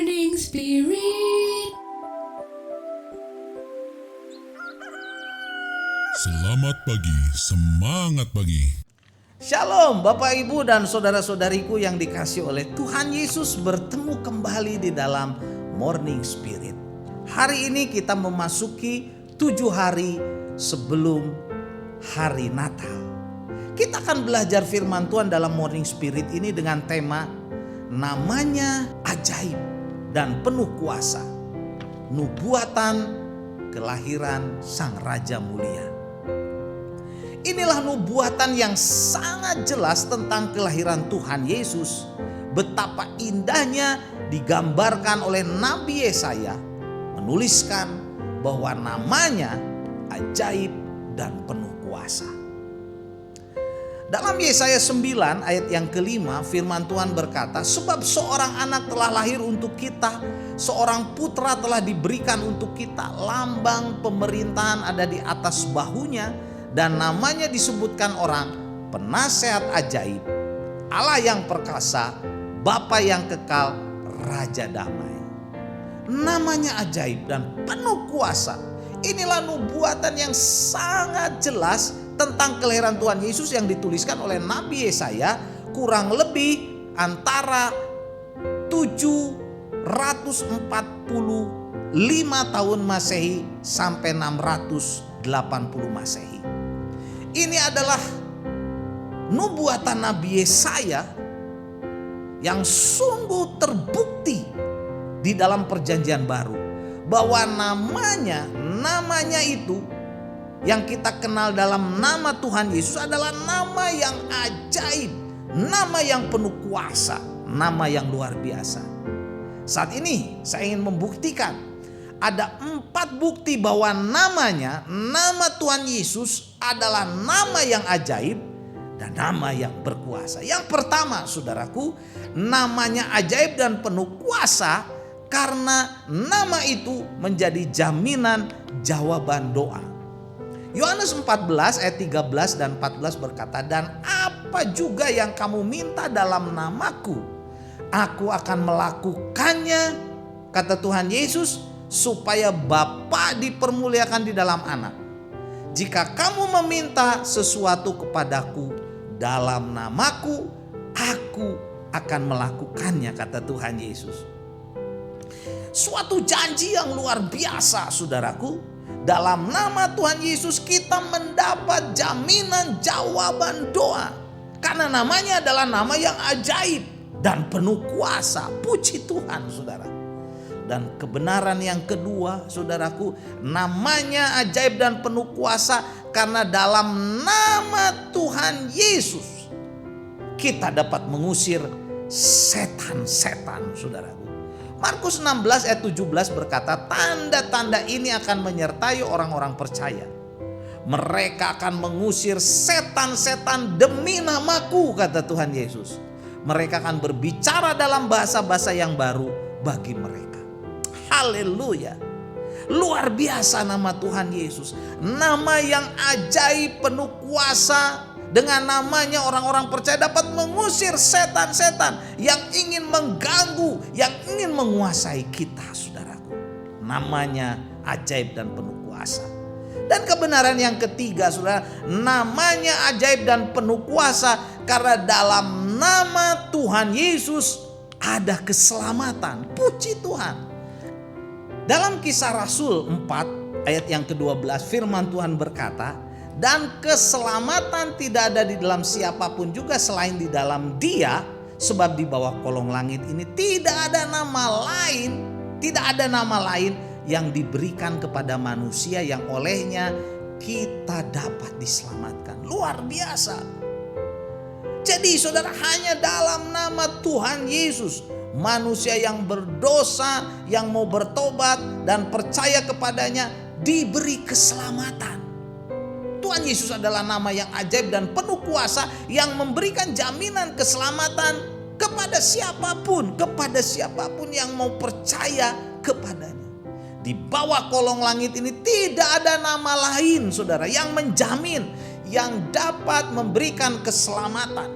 Morning Spirit. Selamat pagi, semangat pagi. Shalom Bapak Ibu dan saudara-saudariku yang dikasihi oleh Tuhan Yesus, bertemu kembali di dalam Morning Spirit. Hari ini kita memasuki 7 hari sebelum hari Natal. Kita akan belajar firman Tuhan dalam Morning Spirit ini dengan tema namanya ajaib dan penuh kuasa. Nubuatan kelahiran Sang Raja Mulia. Inilah nubuatan yang sangat jelas tentang kelahiran Tuhan Yesus. Betapa indahnya digambarkan oleh Nabi Yesaya, menuliskan bahwa namanya ajaib dan penuh kuasa. Dalam Yesaya 9 ayat yang kelima, firman Tuhan berkata, sebab seorang anak telah lahir untuk kita, seorang putra telah diberikan untuk kita, lambang pemerintahan ada di atas bahunya, dan namanya disebutkan orang penasehat ajaib, Allah yang perkasa, Bapa yang kekal, Raja damai. Namanya ajaib dan penuh kuasa. Inilah nubuatan yang sangat jelas tentang kelahiran Tuhan Yesus yang dituliskan oleh Nabi Yesaya kurang lebih antara 745 tahun Masehi sampai 680 Masehi. Ini adalah nubuatan Nabi Yesaya yang sungguh terbukti di dalam perjanjian baru, bahwa namanya itu yang kita kenal dalam nama Tuhan Yesus adalah nama yang ajaib, nama yang penuh kuasa, nama yang luar biasa. Saat ini saya ingin membuktikan ada 4 bukti bahwa nama Tuhan Yesus adalah nama yang ajaib dan nama yang berkuasa. Yang pertama, saudaraku, namanya ajaib dan penuh kuasa karena nama itu menjadi jaminan jawaban doa. Yohanes 14 ayat 13 dan 14 berkata, dan apa juga yang kamu minta dalam namaku, aku akan melakukannya, kata Tuhan Yesus, supaya Bapa dipermuliakan di dalam anak. Jika kamu meminta sesuatu kepadaku dalam namaku, aku akan melakukannya, kata Tuhan Yesus. Suatu janji yang luar biasa, saudaraku. Dalam nama Tuhan Yesus kita mendapat jaminan jawaban doa. Karena namanya adalah nama yang ajaib dan penuh kuasa. Puji Tuhan, saudara. Dan kebenaran yang kedua, saudaraku, namanya ajaib dan penuh kuasa karena dalam nama Tuhan Yesus kita dapat mengusir setan-setan, saudaraku. Markus 16 ayat 17 berkata, tanda-tanda ini akan menyertai orang-orang percaya. Mereka akan mengusir setan-setan demi namaku, kata Tuhan Yesus. Mereka akan berbicara dalam bahasa-bahasa yang baru bagi mereka. Haleluya. Luar biasa nama Tuhan Yesus. Nama yang ajaib penuh kuasa. Dengan namanya orang-orang percaya dapat mengusir setan-setan yang ingin mengganggu, yang ingin menguasai kita, saudaraku. Namanya ajaib dan penuh kuasa. Dan kebenaran yang ketiga, saudara, namanya ajaib dan penuh kuasa karena dalam nama Tuhan Yesus ada keselamatan. Puji Tuhan. Dalam Kisah Rasul 4 ayat yang ke-12 firman Tuhan berkata, dan keselamatan tidak ada di dalam siapapun juga selain di dalam Dia, sebab di bawah kolong langit ini tidak ada nama lain yang diberikan kepada manusia yang olehnya kita dapat diselamatkan. Luar biasa. Jadi saudara, hanya dalam nama Tuhan Yesus manusia yang berdosa, yang mau bertobat dan percaya kepadanya diberi keselamatan. Tuhan Yesus adalah nama yang ajaib dan penuh kuasa yang memberikan jaminan keselamatan kepada siapapun yang mau percaya kepadanya. Di bawah kolong langit ini tidak ada nama lain, saudara, yang menjamin, yang dapat memberikan keselamatan.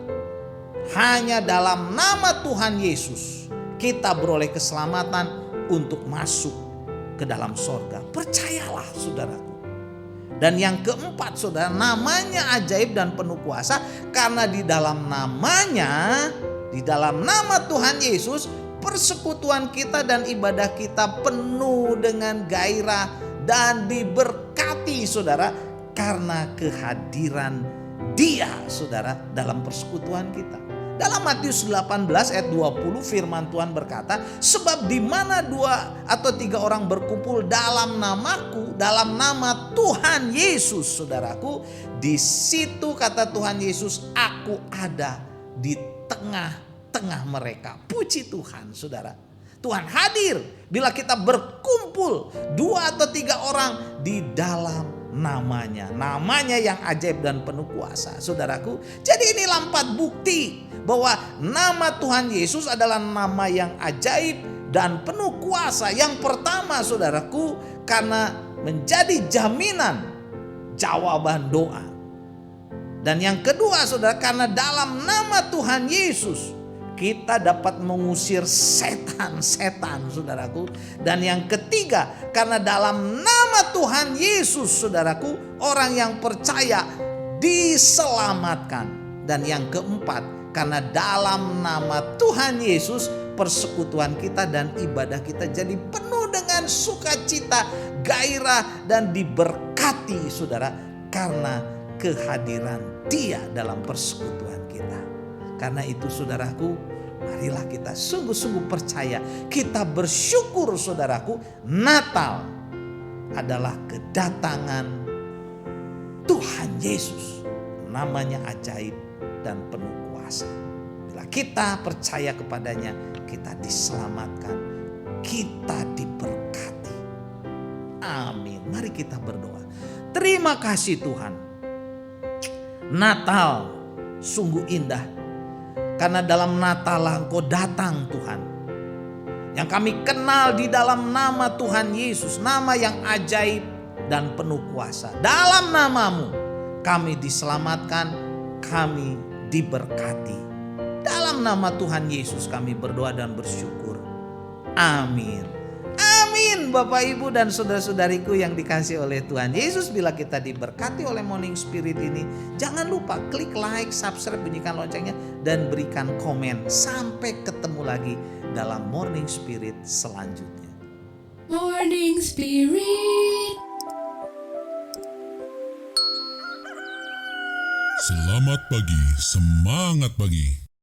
Hanya dalam nama Tuhan Yesus kita beroleh keselamatan untuk masuk ke dalam sorga. Percayalah saudaraku. Dan yang keempat saudara, namanya ajaib dan penuh kuasa. Karena di dalam namanya, di dalam nama Tuhan Yesus, persekutuan kita dan ibadah kita penuh dengan gairah dan diberkati saudara. Karena kehadiran Dia saudara dalam persekutuan kita. Dalam Matius 18 ayat 20 firman Tuhan berkata, sebab di mana 2 atau 3 orang berkumpul dalam namaku, dalam nama Tuhan Yesus saudaraku, di situ kata Tuhan Yesus, aku ada di tengah-tengah mereka. Puji Tuhan saudara. Tuhan hadir bila kita berkumpul 2 atau 3 orang di dalam namanya. Namanya yang ajaib dan penuh kuasa saudaraku. Jadi inilah 4 bukti bahwa nama Tuhan Yesus adalah nama yang ajaib dan penuh kuasa. Yang pertama saudaraku, karena menjadi jaminan jawaban doa. Dan yang kedua saudara, karena dalam nama Tuhan Yesus kita dapat mengusir setan-setan saudaraku. Dan yang ketiga, karena dalam nama Tuhan Yesus saudaraku, orang yang percaya diselamatkan. Dan yang keempat, karena dalam nama Tuhan Yesus persekutuan kita dan ibadah kita jadi penuh dengan sukacita, gairah dan diberkati saudara. Karena kehadiran Dia dalam persekutuan kita. Karena itu saudaraku, marilah kita sungguh-sungguh percaya. Kita bersyukur saudaraku, Natal adalah kedatangan Tuhan Yesus. Namanya ajaib dan penuh kuasa. Bila kita percaya kepadanya, kita diselamatkan, kita diberkati. Amin. Mari kita berdoa. Terima kasih Tuhan. Natal sungguh indah. Karena dalam Natal Engkau datang Tuhan. Yang kami kenal di dalam nama Tuhan Yesus. Nama yang ajaib dan penuh kuasa. Dalam namamu kami diselamatkan, kami diberkati. Dalam nama Tuhan Yesus kami berdoa dan bersyukur. Amin. Amin Bapak Ibu dan saudara-saudariku yang dikasihi oleh Tuhan Yesus. Bila kita diberkati oleh Morning Spirit ini, jangan lupa klik like, subscribe, bunyikan loncengnya, dan berikan komen. Sampai ketemu lagi dalam Morning Spirit selanjutnya. Morning Spirit. Selamat pagi, semangat pagi.